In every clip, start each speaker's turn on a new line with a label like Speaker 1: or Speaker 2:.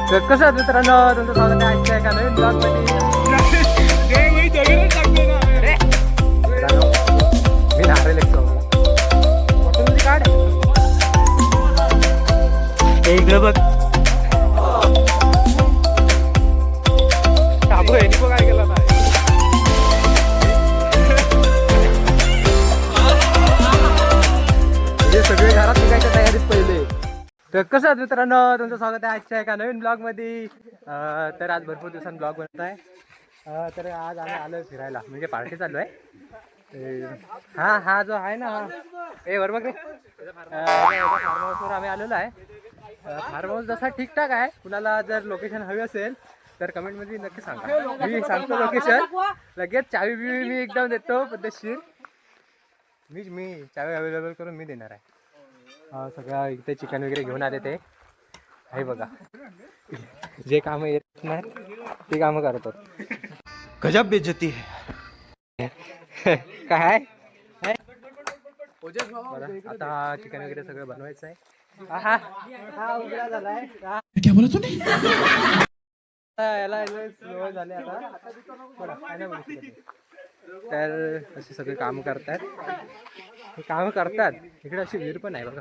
Speaker 1: कसं आहे मित्रांनो, तुमचं स्वागत आहे आजच्या एका नवीन ब्लॉग मध्ये. मी नारेल एक फोटोमध्ये काढ इकडं बघ. टाबू आहे बघ काय केला नाही. हे सगळे घरात निघायच्या तयारीत पहिले. तर कसं आहे मित्रांनो, तुमचं स्वागत आहे आजच्या एका नवीन ब्लॉग मध्ये. तर आज भरपूर दिवसांनी ब्लॉग बनत आहे. तर आज आम्ही आलो फिरायला, म्हणजे पार्टी चालू आहे. हा जो आहे ना, हे बरोबर रे, फार्म हाऊसवर आम्ही आलेलो आहे. फार्म हाऊस जसा ठीकठाक आहे. कुणाला जर लोकेशन हवी असेल तर कमेंटमध्ये नक्की सांगा, मी सांगतो लोकेशन. लगेच चावी बिवी मी एकदम देतो पद्धतशीर. मी चावी अवेलेबल करून मी देणार आहे. सगळं इथे चिकन वगैरे घेऊन आले ते आहे बघा. जे कामं येत नाहीत ते कामं करतात.
Speaker 2: गजब बेइज्जती है.
Speaker 1: काय आता चिकन वगैरे सगळं बनवायचं आहे. हा उघडा झालाय.
Speaker 2: क्या बोला तूने?
Speaker 1: याला सवय झाली आता. तर असे सगळे काम करतात. काम करतात. इकडे अशी विहीर पण आहे बघा.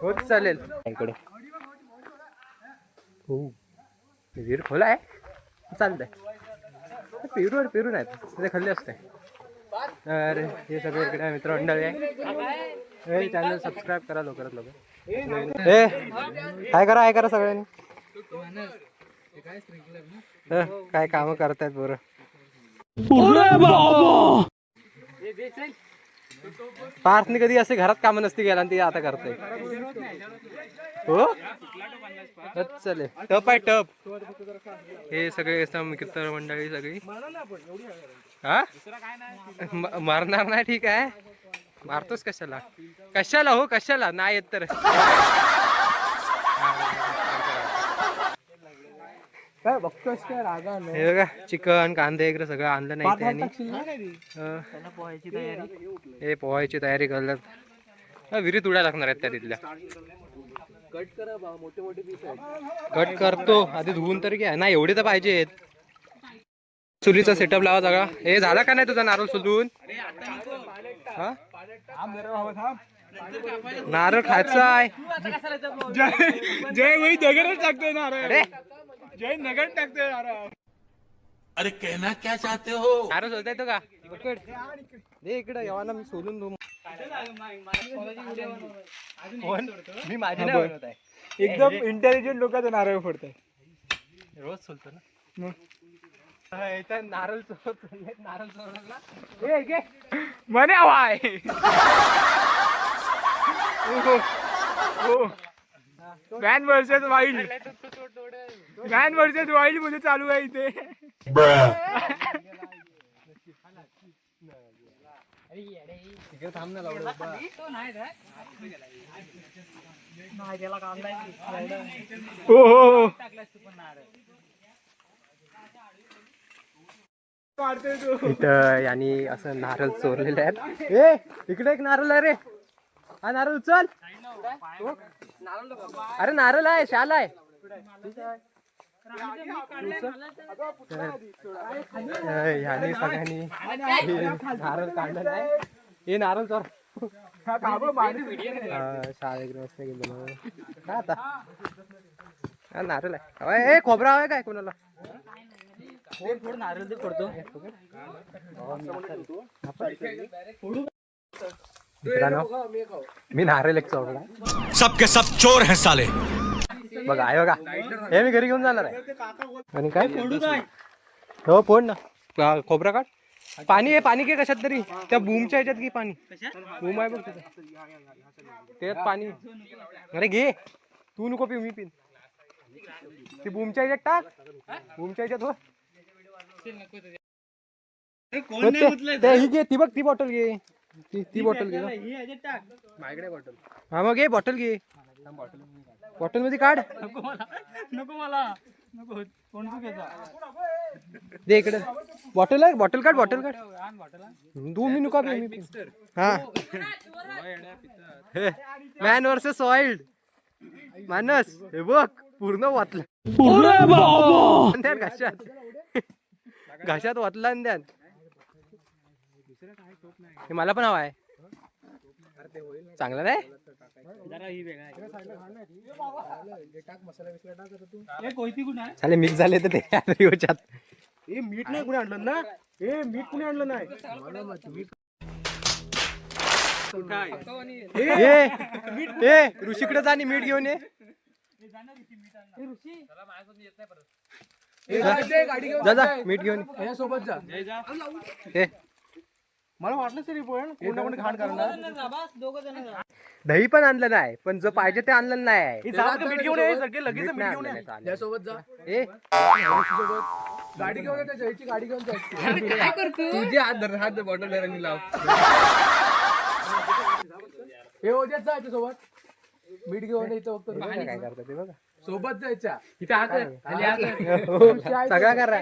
Speaker 1: होत चालेल इकडे. हो विहीर खोला आहे, चालतंय. पेरू नाहीत तिथे खाल्ले असते. तर हे सगळे इकडे मित्रमंडळी आहे. चॅनल सबस्क्राईब करा लवकरात लवकर. काय करा सगळ्यांनी. काय काम करतायत बरं. पार्थने कधी असे घरात कामं नसती गेला आणि ती आता करते. हो चले. टप आहे टप. हे सगळे मित्र मंडळी सगळी. हा मारणार नाही, ठीक आहे. मारतोस कशाला हो कशाला नाही येत तर. काय बघतोस काय रागा. हे बघा चिकन कांदे वगैरे सगळं आणलं नाही त्यांनी. हे पोहायची तयारी करतात. विहिरीत उड्या लागणार आहेत त्या तिथल्या. कट करतो आधी धुवून तर घ्या. नाही एवढे तर पाहिजेत. चुलीचा सेटअप लावा सगळा. हे झाला का नाही तुझा नारळ सोलून. हा नारळ खायचा आहे.
Speaker 2: जय वही दगड टाकतोय नारळ. जय नगर टाकतोय नारळ. अरे कहना क्या चाहते हो.
Speaker 1: नारळ सोलता येतो का. दे इकडे येवाना मी सोलून देऊ. मी माझी नाही बनवत आहे.
Speaker 2: एकदम इंटेलिजंट लोकांचं नारळ फोडताय.
Speaker 1: रोज सोलतो ना. नारळ नारळ
Speaker 2: मने हवाय. Man versus wild. Man versus wild मध्ये चालू आहे इथे.
Speaker 1: थांब ना लावलं. इथं यांनी असं नारळ चोरलेले आहेत. इकडे एक नारळ आहे रे. हा नारळ उचल. अरे नारळ आहे, शाल आहे. ह्यानी सगळ्यांनी नारळ काढलेला आहे. हे नारळ चोर. शाळा वगैरे मस्त गेलो. काय आता हा नारळ आहे. हे खोबरा आहे काय कोणाला. नारळ फोडतो. मी नारळ एक चोरला.
Speaker 2: सबके सब चोर हैं साले.
Speaker 1: बघा आहे बघा. हे मी घरी घेऊन जाणार आहे. आणि काय हो फोड ना. खोबरा काढ. पाणी आहे. पाणी घे कशात तरी. त्या बूमच्या ह्याच्यात घे पाणी. बूम आहे बघ तिथं त्याच्यात पाणी. अरे घे तू नको पिऊ मी पिन. ती बूमच्या ह्याच्यात टाक. बूमच्या ह्याच्यात हो. ही घे ती बघ. ती बॉटल घे. ती बॉटल घे. माझ्याकडे बॉटल. हा मग घे बॉटल घे. बॉटल मध्ये काढ.
Speaker 2: नको मला नको.
Speaker 1: दे इकडे बॉटल आहे. बॉटल काढ. बॉटल काढ. 2 मी नुका मी. हा मॅन वर्सेस वाईल्ड. मानस हे बघ पूर्ण वाचलं घशात घशात वाचला द्यान. हे मला पण हवा आहे. चांगला नाही चालेल मिक्स झाले तर ते
Speaker 3: मीठ नाही कुणी आणलं ना. मीठ कुणी आणलं नाही.
Speaker 1: ऋषीकडे जा आणि मीठ घेऊन ये. जा जा मीठ घेऊन
Speaker 3: या सोबत जा.
Speaker 1: ये.
Speaker 3: मला वाटलं तरी पण कोण ना कोणी घाण करणार.
Speaker 1: दही पण आणलं नाही पण जो पाहिजे ते आणलं नाही.
Speaker 3: मीठ घेऊन ये सगळे लगेच
Speaker 1: मीठ
Speaker 3: मीठ
Speaker 1: नाही
Speaker 3: घेऊन
Speaker 1: आणलं
Speaker 3: ये.
Speaker 1: नाही.
Speaker 3: या सोबत जा.
Speaker 1: ए
Speaker 3: गाडी घेऊन ये. जयची गाडी घेऊन जायची. तुझे हात बॉटल धरायला लाव. हे ओझ्यात जा सोबत. मीठ घेऊन इथं फक्त
Speaker 1: काय करतात ते बघा.
Speaker 3: सोबत जायच्या.
Speaker 1: सगळा करा.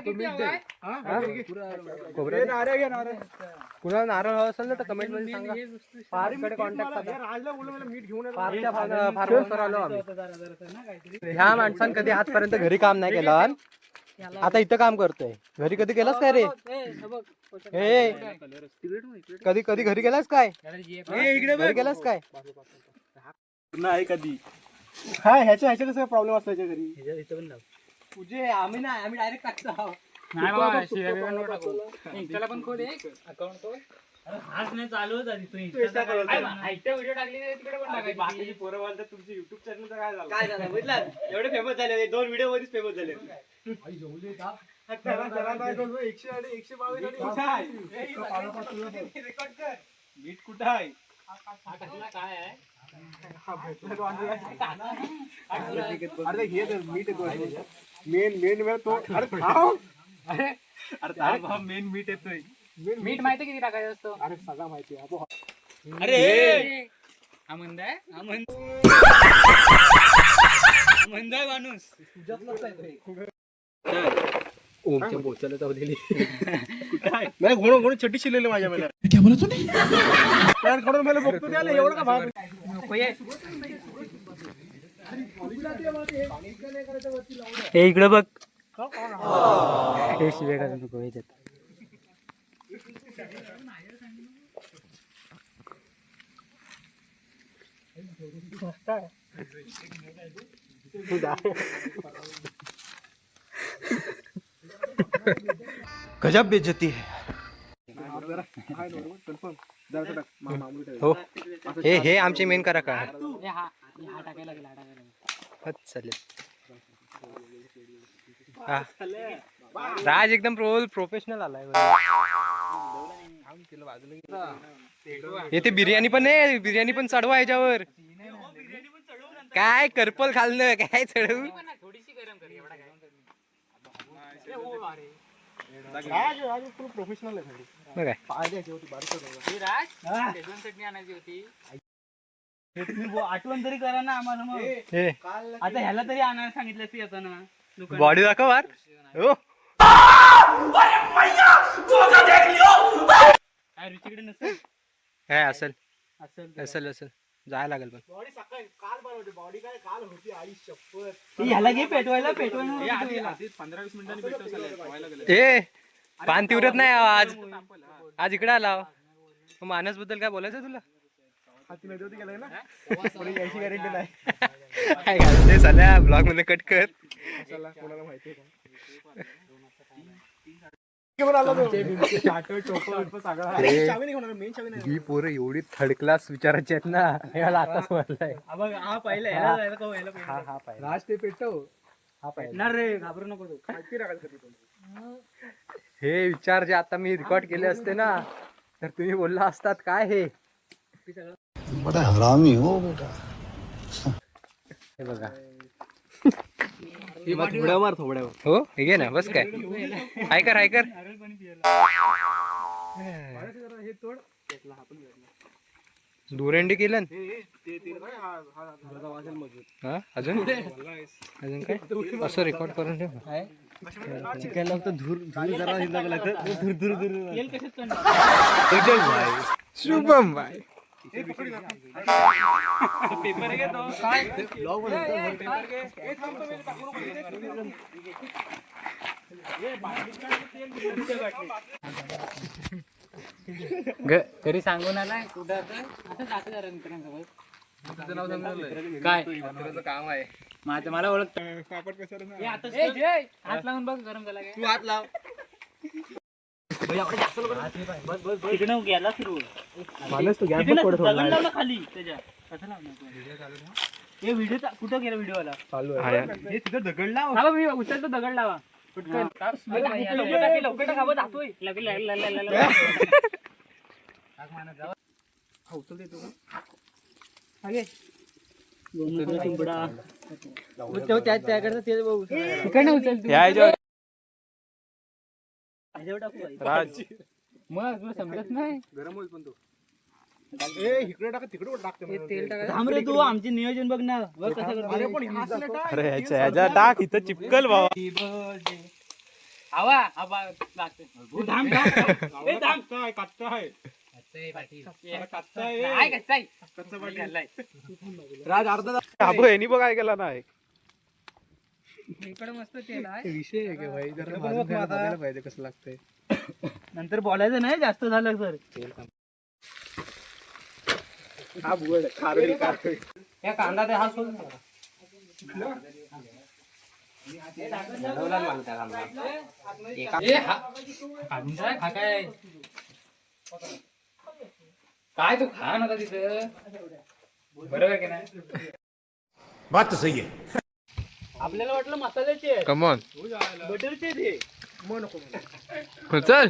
Speaker 1: कुणाला नारळ हवा असेल ना तर कमेंट मध्ये सांगा. फारकडे कॉन्टॅक्ट
Speaker 3: राजला बोललो मला मीठ घेऊन ये.
Speaker 1: फार्मवर आलो आम्ही. ह्या माणसानं कधी आजपर्यंत घरी काम नाही केलं. आता इथं काम करतोय. घरी कधी केलंस काय रे? हे कधी कधी घरी गेलास काय? घरी गेलास काय?
Speaker 3: नाही कधी. हा ह्याच्या कसं प्रॉब्लेम असतो याच्या घरी.
Speaker 1: तुझे आम्ही नाही आम्ही डायरेक्ट टाकतो.
Speaker 4: पण खोल एक अकाउंट खोल. आज नाही चालू होता व्हिडिओ टाकली तिकडे पण टाकायची. बाकीची पोरं बोलतात तुमचे युट्यूब चॅनलचं काय झालं बघितलं. एवढे फेमस झाले 2 व्हिडिओ मध्येच फेमस झाले.
Speaker 3: 120 मीठ कुठं आहे?
Speaker 4: काय आहे
Speaker 3: अरे घे मीठ मेन तो. अरे मेन मीठ येतोय.
Speaker 4: मीठ माहिती किती टाकायचं असतो?
Speaker 3: अरे सगळं माहिती आहे.
Speaker 4: अरे आमंद आहे माणूस.
Speaker 1: ओमच्या बोचाला जाऊ दिली.
Speaker 3: नाही घोडून छटी शिरलेली माझ्या मला. मला बघतो त्याला एवढं का भाग.
Speaker 1: इकडे बघ. शिवे का नको येतात. गजब बेइज्जती है. हो हे आमचे मेन करा का चालेल. राज एकदम प्रोफेशनल आलाय. येते बिर्याणी पण आहे. बिर्याणी पण चढवा याच्यावर. काय करपल खाल्लं काय चढवू.
Speaker 4: थोडीशी गरम कर. एवढा
Speaker 3: प्रोफेशनल आहे.
Speaker 1: काय
Speaker 4: आणायची होती. आठवण तरी करा ना आम्हाला. मग आता ह्याला तरी आणायला सांगितलं ती आता ना.
Speaker 1: बॉडी दाखव वार. हो
Speaker 4: काय रुचीकडे नसेल.
Speaker 1: काय असेल असेल असेल जायला लागेल. पण
Speaker 3: बॉडी सकाळी काल बनवते. बॉडी काय काल होती. आई शपथ.
Speaker 4: ह्याला घे पेटवायला
Speaker 3: 15-20 मिनिटांनी
Speaker 1: ए पान तिवरत नाही आज. आज इकडे आला. मानस बद्दल काय बोलायचं तुला?
Speaker 3: यायची गॅरंटी नाही.
Speaker 1: काय घालते साल्या ब्लॉग मध्ये कट कर.
Speaker 3: कोणाला माहिती
Speaker 1: ही पोरं एवढी थर्ड क्लास विचारायची आहेत ना. याला आताच म्हणलंय.
Speaker 4: हा पहिला
Speaker 1: हा पाहिजे.
Speaker 3: राज ते पेटव.
Speaker 1: हा पाहिजे.
Speaker 4: ना रे घाबरू नको तू.
Speaker 1: हे विचार जे आता मी रेकॉर्ड केले असते ना तर तुम्ही बोलला असतात काय हे.
Speaker 5: बड़ा हरामी हो बेटा.
Speaker 1: हे बघा.
Speaker 3: थोड्यावर थोड्यावर.
Speaker 1: हो हे घे ना बस काय. हाय कर हाय कर. दुरेंडी केलं हा अजून अजून काय असं रेकॉर्ड करून ठेव.
Speaker 3: चिकन लागतं धूर जरा धूर
Speaker 1: शुभम भाई
Speaker 4: पेपर घेतो
Speaker 3: घरी सांगून आलाय कुठं असं जातं जरा मित्रांसोबत.
Speaker 1: तुझं नाव समजलं
Speaker 3: काय
Speaker 1: तुझं काम आहे.
Speaker 3: मला ओळखत हात लावून बघ गरम झाला काय.
Speaker 1: तू हात लाव.
Speaker 4: तिकडे गेला सुरू
Speaker 1: माणूस तू
Speaker 4: तिथे ना दगड लावला खाली त्याच्या कसं लावणार हे व्हिडिओ कुठं गेला व्हिडिओ वाला
Speaker 1: चालू आहे.
Speaker 4: हे तिथं दगड लावा मी उचलतो दगड लावा लवकर टाका जातोय
Speaker 3: मग तुला समजत नाही.
Speaker 1: गरम होईल पण तो.
Speaker 3: इकडे टाका तिकडे टाकते तेल टाका.
Speaker 4: थांब रे तू आमचे नियोजन बघ ना बघ कसं करतो.
Speaker 2: अरे ह्याच्या टाक इथं चिपकल बाबा.
Speaker 3: हवा हवा लागते.
Speaker 4: थांब थांब ए थांब
Speaker 2: काय कच्चा आहे कच्चा
Speaker 3: काय कच्चाय
Speaker 1: राज अर्धा
Speaker 2: अबो यांनी बघ काय केला नाही.
Speaker 3: इकडे मस्त तेल आहे.
Speaker 1: विषय आहे की भाई जरा बघायला पाहिजे कसं लागतंय.
Speaker 4: नंतर बोलायचं नाही जास्त झालं सर
Speaker 1: हा बुवड खारवेल खारवेल.
Speaker 3: या कांदा ते हा सोड. काय तू खा नका तिथं बरोबर की नाही.
Speaker 2: बात तो सही है.
Speaker 4: आपल्याला वाटलं मसाल्याचे
Speaker 1: कमॉन
Speaker 4: बटरचे ते
Speaker 1: चल.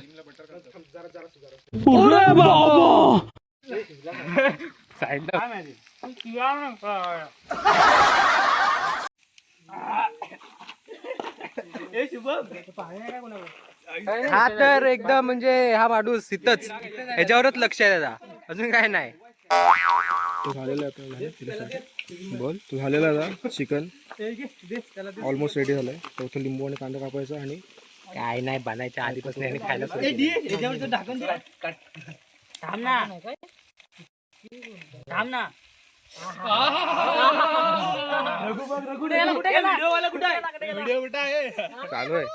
Speaker 1: हा तर एकदम म्हणजे हा माणूस इथंच ह्याच्यावरच लक्ष आहे त्याचा. अजून काय नाही.
Speaker 6: बोल तू झालेला आता चिकन ऑलमोस्ट रेडी झालंय. चौथं लिंबू आणि कांदा कापायचा आणि
Speaker 1: काय नाही बनायच्या आधीपासून याने खायला सुरू केलं.
Speaker 4: याच्यावरचं ढाकण दे. थांब ना थांब ना
Speaker 2: व्हिडिओ कुठं आहे.
Speaker 1: चालू आहे.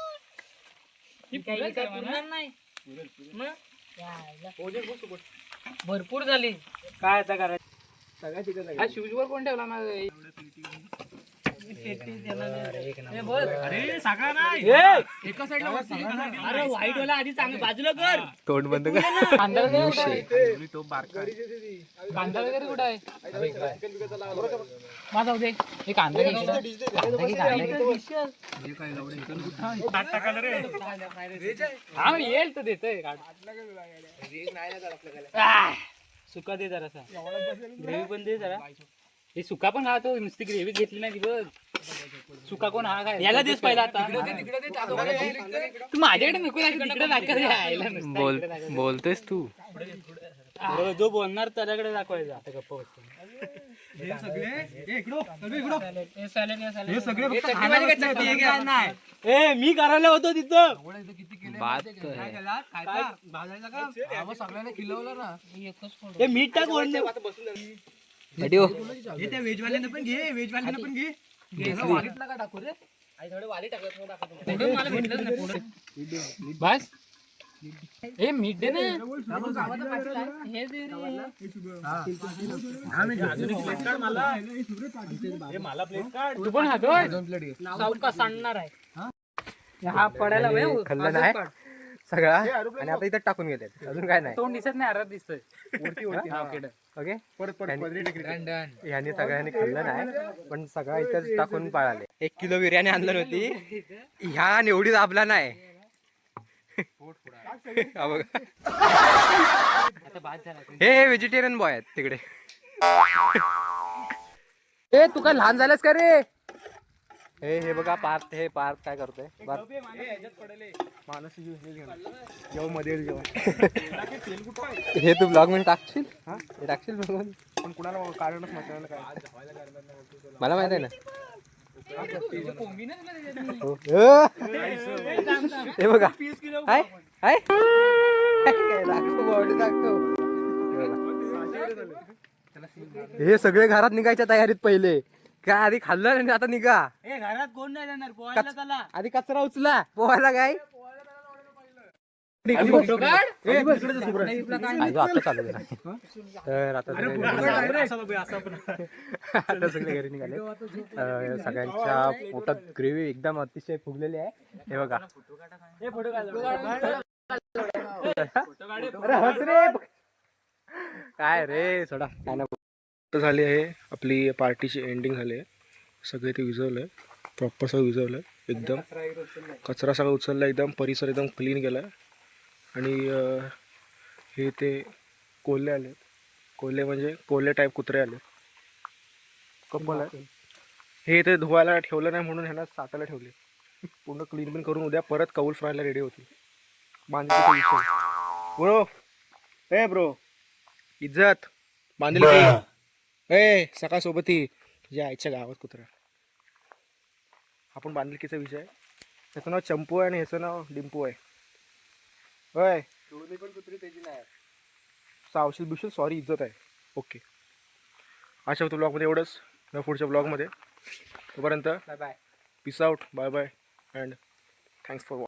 Speaker 3: भरपूर झाली.
Speaker 4: काय आता करायचं
Speaker 3: हा शूज वर कोण ठेवला माझा.
Speaker 4: अरे सगळा नाही
Speaker 3: एका साईडला
Speaker 4: अरे व्हाईट वाला आधी चांगलं बाजूला कर.
Speaker 1: तोंड बंद कर.
Speaker 3: कांदा वगैरे कुठं आहे? कांदा वगैरे कुठं आहे. माझा जाऊ दे. हे कांदा घे. हा येईल तर देतोय.
Speaker 4: सुका दे जरासा ग्रेव्ही पण दे जरा.
Speaker 3: हे सुका पण हा तो नुसती ग्रेव्ही घेतली नाही बघ. सुका कोण हा काय
Speaker 4: याला देस पहिला आता
Speaker 3: तू माझ्याकडे नको तिकडे दाखव.
Speaker 1: बोलतेस तू.
Speaker 4: बरोबर, जो बोलणार त्याच्याकडे दाखवायचा. आता गप्प बसतो. ए मी करायला होतो तिथं. हे मीठ टाक वरती.
Speaker 1: व्हेजवाल्यांना पण घे. व्हेजवाल्यांना पण घे.
Speaker 3: बस हे मीठ दे ना. हे दे रे.
Speaker 4: मला प्लेट काढ.
Speaker 3: तू पण खातोय. साऊथ का सांडणार आहे. हा पडायला
Speaker 1: खाल्लं नाही सगळा आणि आता इथं टाकून घेतात. अजून काय नाही.
Speaker 3: तोंड दिसत नाही अर्धा दिसतोय.
Speaker 1: ओके ह्यानी सगळ्यांनी खाल्लं नाही पण सगळं इथंच टाकून पाळाले. 1 किलो बिर्याणी आणलं होती. ह्या एवढी दाबला नाही. हा बघा. हे व्हेजिटेरियन बॉय आहेत तिकडे. ए तू काय लहान झालास का रे. हे बघा पार्थ. हे पार्थ काय करतोय. हे तू ब्लॉग मध्ये टाकशील. हे टाकशील बघून
Speaker 6: पण कुणाला कारणच मसाला काय
Speaker 1: मला माहित आहे ना. हे बघा हाय हाय दाखव बॉडी दाखव. हे सगळे घरात निघायच्या तयारीत पहिले काय आधी खाल्लं आणि आता निघा
Speaker 4: ए घरात कोण नाही जाणार पोहायला चला
Speaker 1: आधी कचरा उचला पोहायला काय आता चालू आहे. तर आता आता सगळे घरी निघाले. सगळ्यांच्या पोटात ग्रेव्ही एकदम अतिशय फुगलेली आहे हे बघा. अरे हस रे काय रे सोडा काय नको.
Speaker 6: तर झाली आहे आपली पार्टीची एंडिंग झाली आहे. सगळे ते विजवलं आहे प्रॉपर सगळं विजवलं आहे एकदम. कचरा सगळं उचलला एकदम परिसर एकदम क्लीन केला आहे. आणि हे ते कोल्हे आले. कोल्हे म्हणजे कोल्हे टाईप कुत्रे आले कपल आहे. हे ते धुवायला ठेवलं नाही म्हणून ह्यांना साताला ठेवले. पूर्ण क्लीन बिन करून उद्या परत कौल फ्रायला रेडी होती. बांधलेचा विषय ब्रो. ए ब्रो इज्जत बांधली ए सकाळ सोबत ही तुझ्या आईच्या गावात कुत्रा. आपण बांधिलकीचा विषय आहे. त्याचं नाव चंपू आहे आणि ह्याचं नाव डिंपू आहे. होय सावशील बिवशील सॉरी इज्जत आहे. ओके अशा होतं ब्लॉगमध्ये एवढंच. पुढच्या ब्लॉगमध्ये तोपर्यंत
Speaker 1: bye bye
Speaker 6: peace out bye bye and thanks for watching.